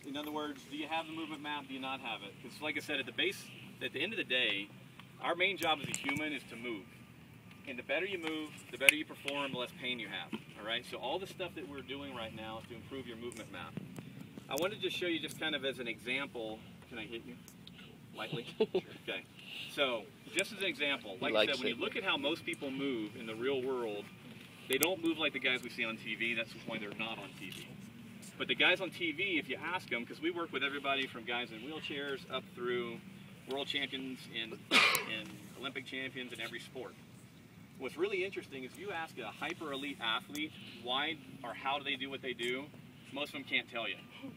In other words, do you have the movement map? Do you not have it? Because like I said, at the end of the day, our main job as a human is to move. And the better you move, the better you perform, the less pain you have. All right? So all the stuff that we're doing right now is to improve your movement map. I wanted to show you just kind of as an example. Can I hit you lightly? Okay. So just as an example, like I said, when you look at how most people move in the real world, they don't move like the guys we see on TV. That's why they're not on TV. But the guys on TV, if you ask them, because we work with everybody from guys in wheelchairs up through world champions and Olympic champions in every sport. What's really interesting is you ask a hyper elite athlete why or how do they do what they do, most of them can't tell you,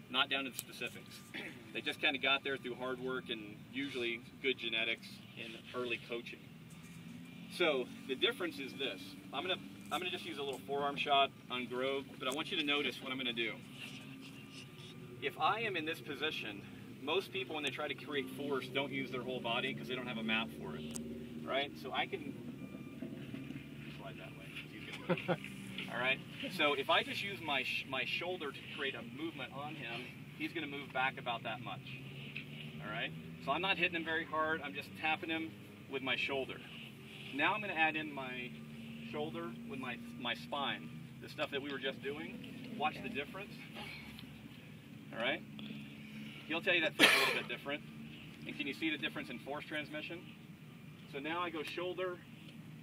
not down to the specifics. They just kind of got there through hard work and usually good genetics and early coaching. So the difference is this. I'm gonna just use a little forearm shot on Grove, but I want you to notice what I'm gonna do. If I am in this position, most people when they try to create force don't use their whole body because they don't have a map for it, right? So I can slide that way. He's gonna move. All right. So if I just use my shoulder to create a movement on him, he's gonna move back about that much. All right. So I'm not hitting him very hard. I'm just tapping him with my shoulder. Now I'm gonna add in my shoulder with my spine, the stuff that we were just doing. Watch the difference. All right. He'll tell you that feels a little bit different. And can you see the difference in force transmission? So now I go shoulder,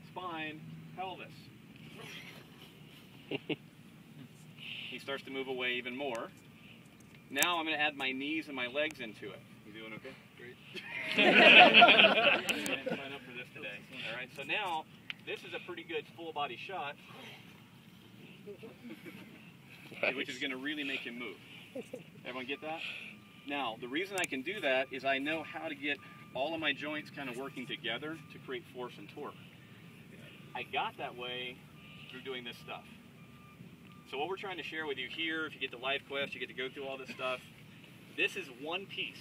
spine, pelvis. He starts to move away even more. Now I'm going to add my knees and my legs into it. You doing okay? Great. Sign up for this today. All right. So now this is a pretty good full body shot, which is going to really make him move. Everyone get that? Now, the reason I can do that is I know how to get all of my joints kind of working together to create force and torque. I got that way through doing this stuff. So what we're trying to share with you here, if you get the LifeQuest, you get to go through all this stuff. This is one piece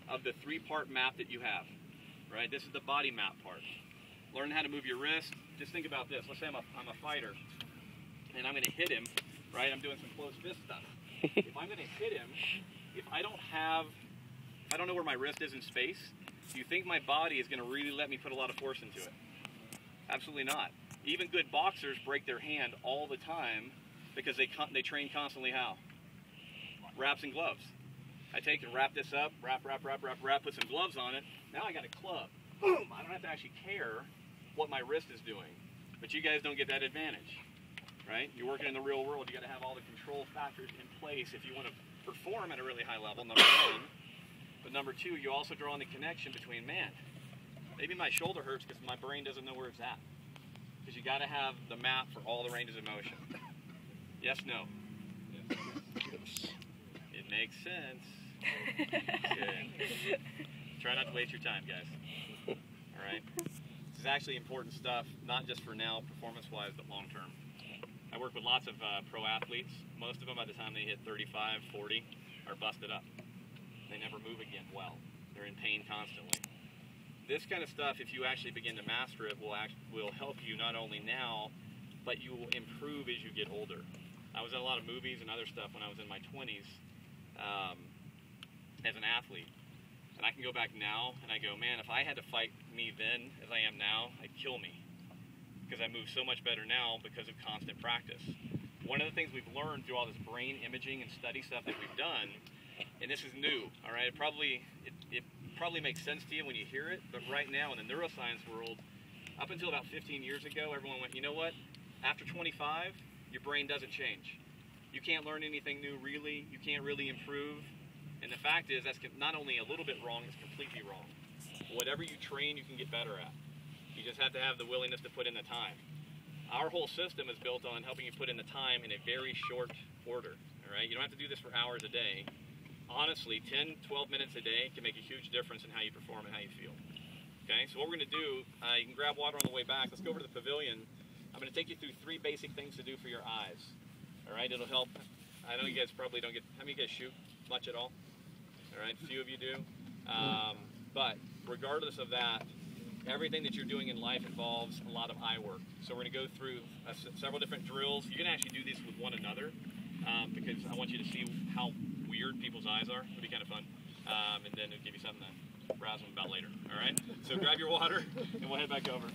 of the three-part map that you have, right? This is the body map part. Learn how to move your wrist. Just think about this. Let's say I'm a fighter, and I'm going to hit him, right? I'm doing some close fist stuff. If I'm going to hit him, if I don't know where my wrist is in space, do you think my body is going to really let me put a lot of force into it? Absolutely not. Even good boxers break their hand all the time because they train constantly how? Wraps and gloves. I take and wrap this up, wrap, put some gloves on it. Now I got a club. Boom! I don't have to actually care what my wrist is doing. But you guys don't get that advantage, right? You're working in the real world. You got to have all the control factors in place if you want to perform at a really high level, number one. But number two, you also draw on the connection between, man, maybe my shoulder hurts because my brain doesn't know where it's at. Because you got to have the map for all the ranges of motion. Yes, no? Yes. It makes sense. Good. Try not to waste your time, guys. All right? This is actually important stuff, not just for now, performance-wise, but long-term. I work with lots of pro athletes. Most of them, by the time they hit 35, 40, are busted up. They never move again well. They're in pain constantly. This kind of stuff, if you actually begin to master it, will help you not only now, but you will improve as you get older. I was in a lot of movies and other stuff when I was in my 20s as an athlete. And I can go back now and I go, man, if I had to fight me then as I am now, I'd kill me. Because I move so much better now because of constant practice. One of the things we've learned through all this brain imaging and study stuff that we've done, and this is new, all right? It probably makes sense to you when you hear it, but right now in the neuroscience world, up until about 15 years ago, everyone went, you know what? After 25, your brain doesn't change. You can't learn anything new really. You can't really improve. And the fact is, that's not only a little bit wrong, it's completely wrong. Whatever you train, you can get better at. You just have to have the willingness to put in the time. Our whole system is built on helping you put in the time in a very short order. All right? You don't have to do this for hours a day. Honestly, 10, 12 minutes a day can make a huge difference in how you perform and how you feel. Okay, so what we're going to do, you can grab water on the way back. Let's go over to the pavilion. I'm going to take you through 3 basic things to do for your eyes. All right, it'll help. I know you guys probably don't get, how many of you guys shoot much at all? All right, a few of you do. But regardless of that, everything that you're doing in life involves a lot of eye work. So we're going to go through several different drills. You can actually do these with one another because I want you to see how weird people's eyes are. It'll be kind of fun. And then it'll give you something to browse them about later. All right? So grab your water, and we'll head back over.